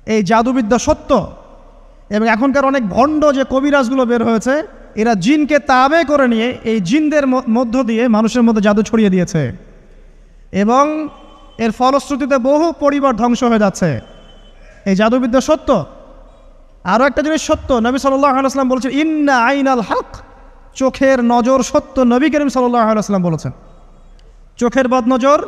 এই জাদুবিদ্যা সত্য। এবং এখনকার অনেক ভণ্ড যে কবিরাজগুলো বের হয়েছে, এরা জিনকে তাবে করে নিয়ে এই জিনদের মধ্য দিয়ে মানুষের মধ্যে জাদু ছড়িয়ে দিয়েছে, এবং এর ফলশ্রুতিতে বহু পরিবার ধ্বংস হয়ে যাচ্ছে। এই জাদুবিদ্যা সত্য। আরও একটা জিনিস সত্য, নবী সাল্লাল্লাহু আলাইহি ওয়াসাল্লাম বলেছেন ইন্না আইনাল হক, চোখের নজর সত্য। নবী করিম সাল্লাল্লাহু আলাইহি ওয়াসাল্লাম বলেছেন চোখের বদনজর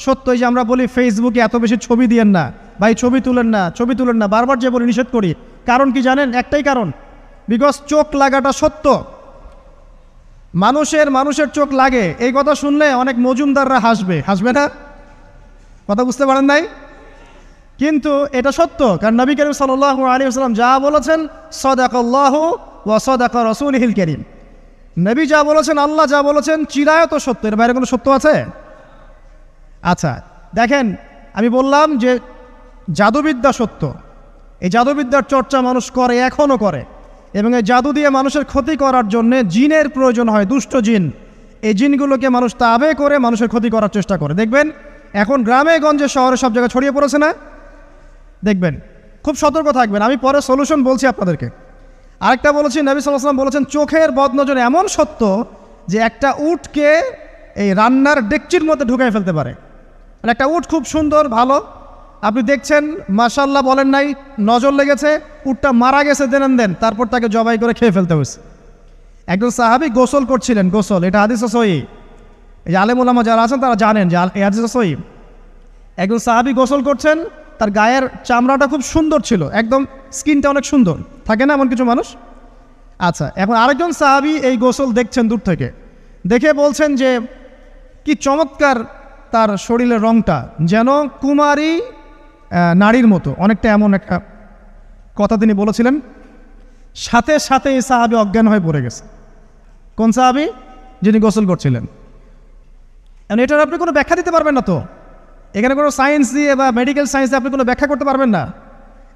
সত্য। এই যে আমরা বলি ফেসবুকে এত বেশি ছবি দিয়েন না ভাই, ছবি তুলেন না, ছবি তুলেন না, বারবার যে বলি নিষেধ করি, কারণ কি জানেন? একটাই কারণ, বিকজ চোখ লাগাটা সত্য। মানুষের চোখ লাগে, এই কথা শুনলে অনেক মজুমদাররা হাসবে না? কথা বুঝতে পারেন নাই? কিন্তু এটা সত্য, কারণ নবী করিম সাল্লাল্লাহু আলাইহি ওয়াসাল্লাম যা বলেছেন সাদাকাল্লাহু ওয়া সাদাকা রাসূলুহুল কারীম, নবী যা বলেছেন, আল্লাহ যা বলেছেন চিরায়ত সত্য, এর বাইরে কোনো সত্য আছে? আচ্ছা দেখেন, আমি বললাম যে জাদুবিদ্যা সত্য। এই জাদুবিদ্যার চর্চা মানুষ করে, এখনও করে, এবং এই জাদু দিয়ে মানুষের ক্ষতি করার জন্য জিনের প্রয়োজন হয়, দুষ্ট জিন। এই জিনগুলোকে মানুষ তাবে করে মানুষের ক্ষতি করার চেষ্টা করে। দেখবেন এখন গ্রামে গঞ্জে শহরে সব জায়গায় ছড়িয়ে পড়েছে না? দেখবেন, খুব সতর্ক থাকবেন। আমি পরে সলিউশন বলছি আপনাদেরকে। আরেকটা বলেছি, নবী সাল্লাল্লাহু আলাইহি ওয়াসাল্লাম বলেছেন চোখের বদনজর এমন সত্য যে একটা উটকে এই রান্নার ডেকচির মধ্যে ঢুকাই ফেলতে পারে। আর একটা উট খুব সুন্দর ভালো, আপনি দেখছেন মাশাআল্লাহ বলেন নাই, নজর লেগেছে, উটটা মারা গেছে দেন, তারপর তাকে জবাই করে খেয়ে ফেলতে হয়েছে। একজন সাহাবী গোসল করছিলেন, গোসল, এটা হাদিস সহিহ, এই যে আলেম ওলামা যারা আছেন তারা জানেন যে এই হাদিস সহিহ। একজন সাহাবী গোসল করছেন, তার গায়ের চামড়াটা খুব সুন্দর ছিল, একদম স্কিনটা অনেক সুন্দর থাকে না এমন কিছু মানুষ? আচ্ছা, এখন আরেকজন সাহাবী এই গোসল দেখছেন দূর থেকে, দেখে বলছেন যে কি চমৎকার তার শরীরের রংটা, যেন কুমারী নারীর মতো, অনেকটা এমন একটা কথা তিনি বলেছিলেন। সাথে সাথে এই সাহাবী অজ্ঞান হয়ে পড়ে গেছে। কোন সাহাবী? যিনি গোসল করছিলেন। এখন এটার আপনি কোনো ব্যাখ্যা দিতে পারবেন না তো, এখানে কোনো সায়েন্স দিয়ে বা মেডিকেল সায়েন্স দিয়ে আপনি কোনো ব্যাখ্যা করতে পারবেন না।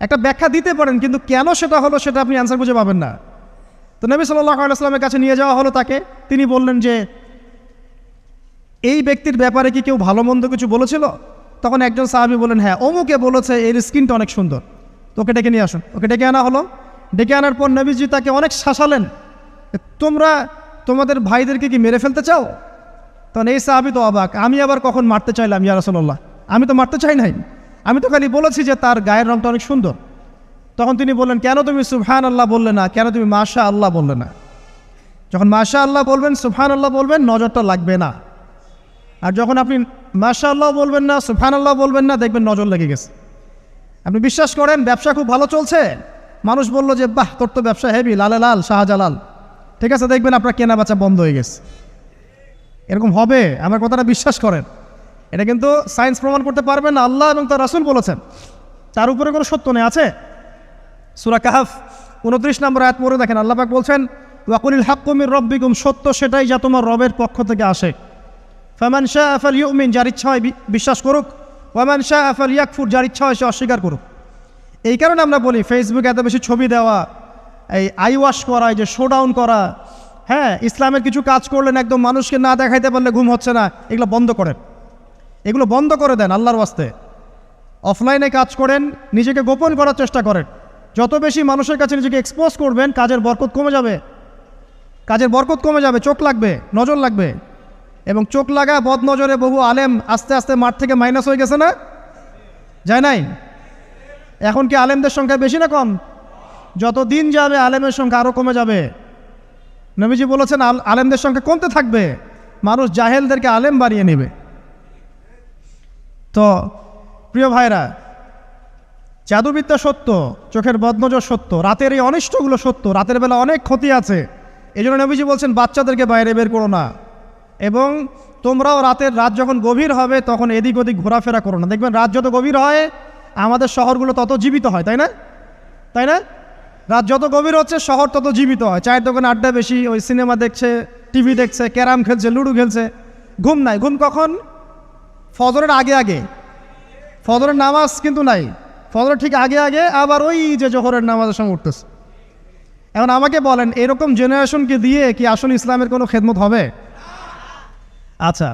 একটা ব্যাখ্যা দিতে পারেন, কিন্তু কেন সেটা হলো সেটা আপনি অ্যান্সার খুঁজে পাবেন না। তো নবী সাল্লাল্লাহু আলাইহি ওয়াসাল্লামের কাছে নিয়ে যাওয়া হলো তাকে। তিনি বললেন যে এই ব্যক্তির ব্যাপারে কি কেউ ভালো মন্দ কিছু বলেছিল? তখন একজন সাহাবী বললেন হ্যাঁ, অমুকে বলেছে এর স্কিনটা অনেক সুন্দর, তো ওকে ডেকে নিয়ে আসুন। ওকে ডেকে আনা হলো। ডেকে আনার পর নবীজি তাকে অনেক শাসালেন, তোমরা তোমাদের ভাইদেরকে কি মেরে ফেলতে চাও? তখন এই সাহাবী তো অবাক, আমি আবার কখন মারতে চাইলাম ইয়া রাসূলুল্লাহ? আমি তো মারতে চাই নাই, আমি তো খালি বলেছি যে তার গায়ের রংটা অনেক সুন্দর। তখন তিনি বললেন কেন তুমি সুবহানাল্লাহ বললে না, কেন তুমি মাশাআল্লাহ বললে না? যখন মাশাআল্লাহ বলবেন, সুবহানাল্লাহ বলবেন, নজরটা লাগবে না। আর যখন আপনি মাশাআল্লাহ বলবেন না, সুবহানাল্লাহ বলবেন না, দেখবেন নজর লেগে গেছে। আপনি বিশ্বাস করেন ব্যবসা খুব ভালো চলছে, মানুষ বলল যে বাহ তোর তো ব্যবসা হেভি, লালে লাল শাহজালাল, ঠিক আছে, দেখবেন আপনার কেনা বেচা বন্ধ হয়ে গেছে। এরকম হবে, আমার কথাটা বিশ্বাস করেন। এটা কিন্তু সায়েন্স প্রমাণ করতে পারবেন না, আল্লাহ এবং তার রাসূল বলেছেন, তার উপরে কোনো সত্য নেই। আছে সূরা কাহফ 29 নম্বর আয়াত পড়ে দেখেন, আল্লাহ পাক বলছেন ওয়াকুলিল হাক্কু মির রাব্বিকুম, সত্য সেটাই যা তোমার রবের পক্ষ থেকে আসে। ফামান শাআ ফালইউমিন, যার ইচ্ছা হয় বিশ্বাস করুক, ওয়ামান শাআ ফালইয়াকফুর, যার ইচ্ছা হয় সে অস্বীকার করুক। এই কারণে আমরা বলি ফেসবুকে এত বেশি ছবি দেওয়া, এই আই ওয়াশ করা, এই যে শোডাউন করা, হ্যাঁ ইসলামের কিছু কাজ করলেন একদম মানুষকে না দেখাইতে পারলে ঘুম হচ্ছে না, এগুলো বন্ধ করেন, এগুলো বন্ধ করে দেন আল্লাহর ওয়াস্তে। অফলাইনে কাজ করেন, নিজেকে গোপন করার চেষ্টা করেন। যত বেশি মানুষের কাছে নিজেকে এক্সপোজ করবেন, কাজের বরকত কমে যাবে, কাজের বরকত কমে যাবে, চোখ লাগবে, নজর লাগবে। এবং চোখ লাগা বদ নজরে বহু আলেম আস্তে আস্তে মাঠ থেকে মাইনাস হয়ে গেছে না? যায় নাই? এখন কি আলেমদের সংখ্যা বেশি না কম? যত দিন যাবে আলেমের সংখ্যা আরও কমে যাবে। নবীজি বলেছেন আলেমদের সংখ্যা কমতে থাকবে, মানুষ জাহেলদেরকে আলেম বানিয়ে নেবে। তো প্রিয় ভাইরা, জাদুবিদ্যা সত্য, চোখের বদনজর সত্য, রাতের এই অনিষ্টগুলো সত্য, রাতের বেলা অনেক ক্ষতি আছে। এই জন্য নবীজি বলছেন বাচ্চাদেরকে বাইরে বের করো না, এবং তোমরাও রাত যখন গভীর হবে তখন এদিক ওদিক ঘোরাফেরা করো না। দেখবেন রাত যত গভীর হয় আমাদের শহরগুলো তত জীবিত হয়, তাই না? তাই না? রাত যত গভীর হচ্ছে শহর তত জীবিত হয়। চায়ের দোকানে আড্ডা বেশি, ওই সিনেমা দেখছে, টিভি দেখছে, ক্যারাম খেলছে, লুডো খেলছে, ঘুম নাই। ঘুম কখন? ফজরের আগে আগে। ফজরের নামাজ কিন্তু নাই, ফজরের ঠিক আগে আগে, আবার ওই যে জোহরের নামাজের সঙ্গে উঠতেছে। এখন আমাকে বলেন এরকম জেনারেশনকে দিয়ে কি আসলে ইসলামের কোনো খেদমত হবে? আচ্ছা,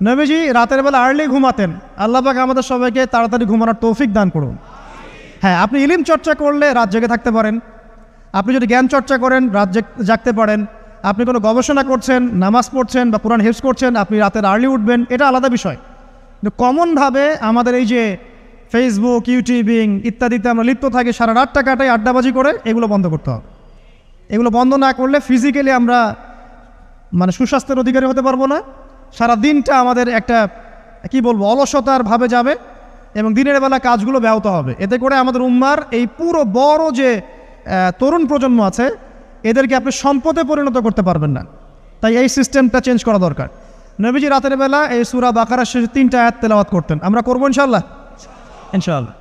নবীজি রাতের বেলা আর্লি ঘুমাতেন, আল্লাহ পাক আমাদের সবাইকে তাড়াতাড়ি ঘুমানোর তৌফিক দান করুন। হ্যাঁ, আপনি ইলম চর্চা করলে রাত জেগে থাকতে পারেন, আপনি যদি জ্ঞান চর্চা করেন রাত জাগতে পারেন, আপনি কোনো গবেষণা করছেন, নামাজ পড়ছেন বা কোরআন হিফজ করছেন, আপনি রাতের আর্লি উঠবেন, এটা আলাদা বিষয়। কিন্তু কমনভাবে আমাদের এই যে ফেসবুক, ইউটিউবিং ইত্যাদিতে আমরা লিপ্ত থাকি, সারা রাতটা কাটাই আড্ডাবাজি করে, এগুলো বন্ধ করতে হবে। এগুলো বন্ধ না করলে ফিজিক্যালি আমরা মানে সুস্বাস্থ্যের অধিকারী হতে পারবো না, সারা দিনটা আমাদের একটা কি বলবো অলসতার ভাবে যাবে এবং দিনের বেলা কাজগুলো ব্যাহত হবে। এতে করে আমাদের উম্মার এই পুরো বড় যে তরুণ প্রজন্ম আছে এদেরকে আপনি সম্পদে পরিণত করতে পারবেন না। তাই এই সিস্টেমটা চেঞ্জ করা দরকার। নবীজি রাতের বেলা এই সূরা বাকারার শেষে 3টা আয়াত তেলাওয়াত করতেন, আমরা করবো ইনশাআল্লাহ। ইনশাআল্লাহ।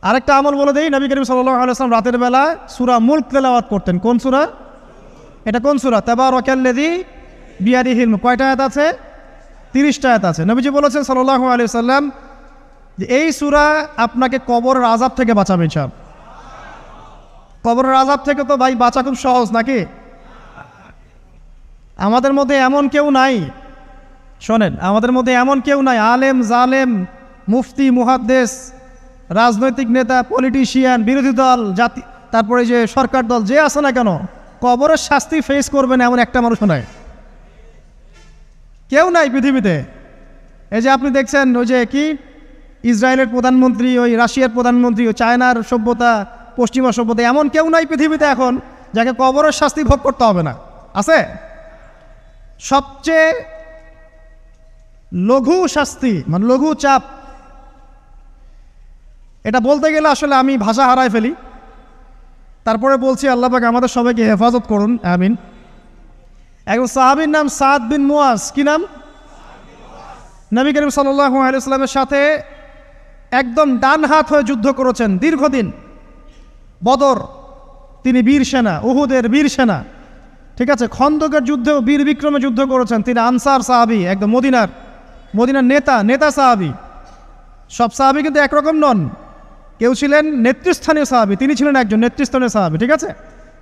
আরেকটা আমল বলে দেই, নবী করিম সাল্লাল্লাহু আলাইহি ওয়াসাল্লাম রাতের বেলা সূরা মুলক তেলাওয়াত করতেন। কোন সূরা এটা? কোন সূরা? তাবারাকাল্লাযী বিয়াদিহিল মুলক। কয়টা আয়াত আছে? 30টা আয়াত আছে। নবীজি বলেছেন সাল্লাল্লাহু আলাইহি ওয়াসাল্লাম যে এই সূরা আপনাকে কবরের আযাব থেকে বাঁচাবে ইনশাআল্লাহ। কবরের আযাব থেকে তো ভাই বাঁচা খুব সহজ নাকি? আমাদের মধ্যে এমন কেউ নাই, শোনেন, আমাদের মধ্যে এমন কেউ নাই আলেম জালেম মুফতি মুহাদ্দিস রাজনৈতিক নেতা পলিটিশিয়ান বিরোধী দল জাতি তারপরে যে সরকার দল যে আছে না কেন কবরের শাস্তি ফেস করবে না এমন একটা মানুষও নাই, কেউ নাই পৃথিবীতে। এই যে আপনি দেখছেন ওই যে কি ইসরায়েলের প্রধানমন্ত্রী, ওই রাশিয়ার প্রধানমন্ত্রী, ওই চায়নার সভ্যতা, পশ্চিমা সভ্যতা, এমন কেউ নাই পৃথিবীতে এখন যাকে কবরের শাস্তি ভোগ করতে হবে না। আছে? সবচেয়ে লঘু শাস্তি মানে লঘু চাপ, এটা বলতে গেলে আসলে আমি ভাষা হারায় ফেলি, তারপরে বলছি আল্লাহ পাক আমাদের সবাইকে হেফাজত করুন, আমিন। একজন সাহাবীর নাম সাদ বিন মুয়াজ। কি নাম? নবী করিম সাল্লাল্লাহু আলাইহি ওয়াসাল্লামের সাথে একদম ডান হাত হয়ে যুদ্ধ করেছেন দীর্ঘদিন। বদর তিনি বীর সেনা, উহুদের বীর সেনা, ঠিক আছে, খন্দকের যুদ্ধেও বীর বিক্রমে যুদ্ধ করেছেন। তিনি আনসার সাহাবী, একদম মদিনার নেতা সাহাবী। সব সাহাবী কিন্তু একরকম নন, কেউ ছিলেন নেতৃস্থানীয় সাহাবী, তিনি ছিলেন একজন নেতৃস্থানীয় সাহাবী, ঠিক আছে,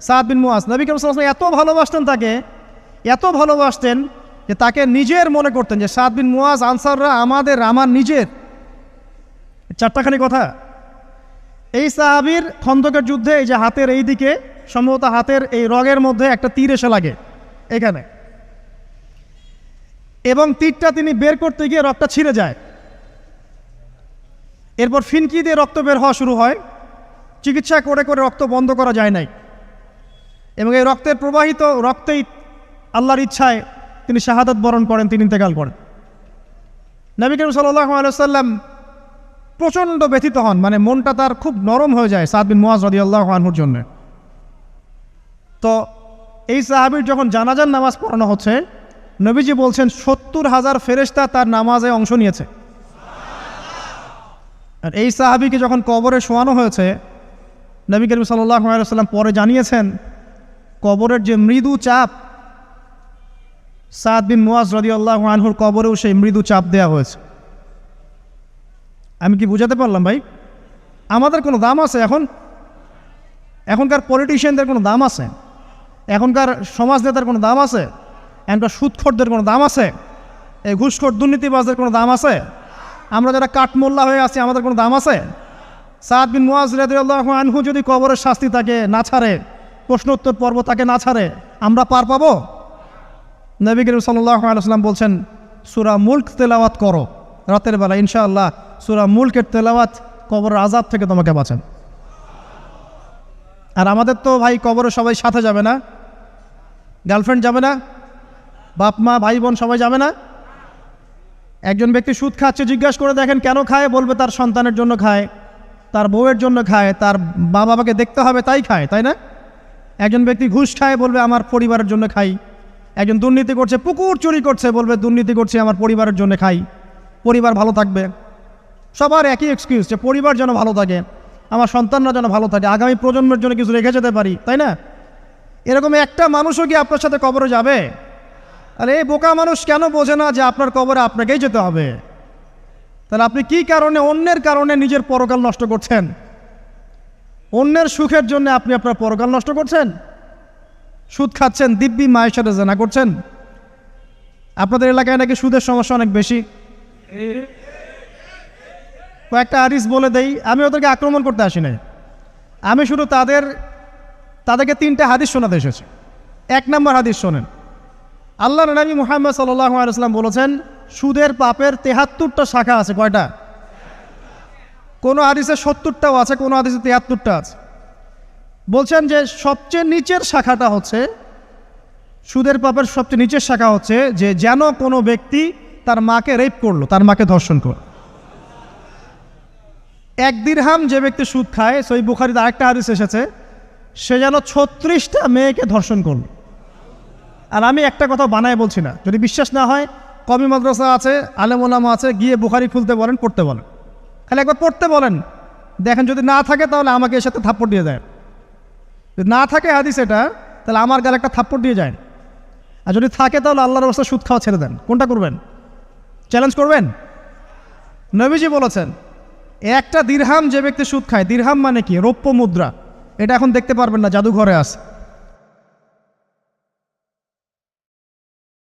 সাদ বিন মুয়াজ। নবী করিম সাল্লাল্লাহু আলাইহি ওয়াসাল্লাম এত ভালোবাসতেন তাকে, এত ভালোবাসতেন যে তাকে নিজের মনে করতেন যে সাদ বিন মুয়াজ আনসাররা আমার নিজের। 4টাখানি কথা। এই সাহাবীর খন্দকের যুদ্ধে এই যে হাতের এই দিকে সম্ভবত হাতের এই রগের মধ্যে একটা তীর এসে লাগে এখানে, এবং তীরটা তিনি বের করতে গিয়ে রক্তটা ছিঁড়ে যায়। এরপর ফিনকি দিয়ে রক্ত বের হওয়া শুরু হয়। চিকিৎসা করে করে রক্ত বন্ধ করা যায় নাই, এবং এই রক্তের প্রবাহিত রক্তেই আল্লাহর ইচ্ছায় তিনি শাহাদাত বরণ করেন, তিনি ইন্তেকাল করেন। নবী করিম সাল্লাল্লাহু আলাইহি ওয়াসাল্লাম প্রচণ্ড ব্যথিত হন, মানে মনটা তার খুব নরম হয়ে যায় সাদ বিন মুয়াজ রাদিয়াল্লাহু আনহুর জন্য। তো এই সাহাবীর যখন জানাজার নামাজ পড়ানো হচ্ছে, নবীজি বলছেন 70,000 ফেরেশতা তার নামাজে অংশ নিয়েছে। আর এই সাহাবীকে যখন কবরে শোয়ানো হয়েছে, নবী করিম সাল্লাল্লাহু আলাইহি ওয়াসাল্লাম পরে জানিয়েছেন কবরের যে মৃদু চাপ, সাদ বিন মুয়াজ রাদিয়াল্লাহু আনহুর কবরেও সেই মৃদু চাপ দেওয়া হয়েছে। আমি কি বুঝাতে পারলাম ভাই? আমাদের কোনো দাম আছে এখনকার পলিটিশিয়ানদের কোনো দাম আছে? এখনকার সমাজ নেতার কোনো দাম আছে? এখনকার সুদখোরদের কোনো দাম আছে? এই ঘুষখোর দুর্নীতিবাজদের কোনো দাম আছে? আমরা যারা কাঠমোল্লা হয়ে আছি আমাদের কোনো দাম আছে? সাদ বিন মুয়াজ রাদিয়াল্লাহু আনহু যদি কবরের শাস্তি তাকে না ছাড়ে, প্রশ্নোত্তর পর্ব তাকে না ছাড়ে, আমরা পার পাবো? নবী করিম সাল্লাল্লাহু আলাইহি ওয়াসাল্লাম বলছেন সূরা মুলক তেলাওয়াত করো রাতের বেলা, ইনশাআল্লাহ সূরা মুলকের তেলাওয়াত কবরের আযাব থেকে তোমাকে বাঁচান। আর আমাদের তো ভাই কবরে সবাই সাথে যাবে না, গার্লফ্রেন্ড যাবে না, বাপ মা ভাই বোন সবাই যাবে না। একজন ব্যক্তি সুদ খাচ্ছে, জিজ্ঞাসা করে দেখেন কেন খায়, বলবে তার সন্তানের জন্য খায়, তার বউয়ের জন্য খায়, তার মা বাবাকে দেখতে হবে তাই খায়, তাই না? একজন ব্যক্তি ঘুষ খায়, বলবে আমার পরিবারের জন্য খাই। একজন দুর্নীতি করছে, পুকুর চুরি করছে, বলবে দুর্নীতি করছে আমার পরিবারের জন্য খাই, পরিবার ভালো থাকবে। সবার একই এক্সকিউজ যে পরিবার যেন ভালো থাকে, আমার সন্তানরা যেন ভালো থাকে, আগামী প্রজন্মের জন্য কিছু রেখে যেতে পারি, তাই না? এরকম একটা মানুষও কি আপনার সাথে কবরে যাবে? আরে এই বোকা মানুষ কেন বোঝে না যে আপনার কবরে আপনাকেই যেতে হবে? তাহলে আপনি কি কারণে অন্যের কারণে নিজের পরকাল নষ্ট করছেন? অন্যের সুখের জন্য আপনি আপনার পরকাল নষ্ট করছেন। সুদ খাচ্ছেন, দিব্যি মায়ের সাথে জেনা করছেন। আপনাদের এলাকায় নাকি সুদের সমস্যা অনেক বেশি। কয়েকটা হাদিস বলে দেই, আমি ওদেরকে আক্রমণ করতে আসি নাই, আমি শুধু তাদেরকে 3টে হাদিস শোনাতে এসেছি। 1 নম্বর হাদিস শোনেন। আল্লাহ নবী মুহাম্মদ সাল্লাল্লাহু আলাইহি ওয়াসাল্লাম বলেছেন, সুদের পাপের 73টা শাখা আছে। কয়টা? কোনো হাদিসে 70টাও আছে, কোনো হাদিসে 73টা আছে। বলছেন যে সবচেয়ে নিচের শাখাটা হচ্ছে, সুদের পাপের সবচেয়ে নিচের শাখা হচ্ছে যে যেন কোনো ব্যক্তি তার মাকে রেপ করলো, তার মাকে ধর্ষণ করলো। 1 দিরহাম যে ব্যক্তি সুদ খায়, সহিহ বুখারীতে আরেকটা হাদিস এসেছে, সে যেন 36টা মেয়েকে ধর্ষণ করল। আর আমি একটা কথা বানায় বলছি না, যদি বিশ্বাস না হয় কওমি মাদ্রাসা আছে, আলেম ওলামা আছে, গিয়ে বুখারী খুলতে বলেন, পড়তে বলেন, খালি একবার পড়তে বলেন, দেখেন যদি না থাকে তাহলে আমাকে এর সাথে থাপ্পড় দিয়ে যায়। যদি না থাকে হাদিস এটা, তাহলে আমার গালে একটা থাপ্পড় দিয়ে যায়। আর যদি থাকে তাহলে আল্লাহর রাস্তায় সুদ খাওয়া ছেড়ে দেন। কোনটা করবেন? চ্যালেঞ্জ করবেন? নবীজি বলেছেন, 1টা দিরহাম যে ব্যক্তি সুদ খায়, দিরহাম মানে কি? রৌপ্য মুদ্রা। এটা এখন দেখতে পারবেন না, জাদুঘরে আছে।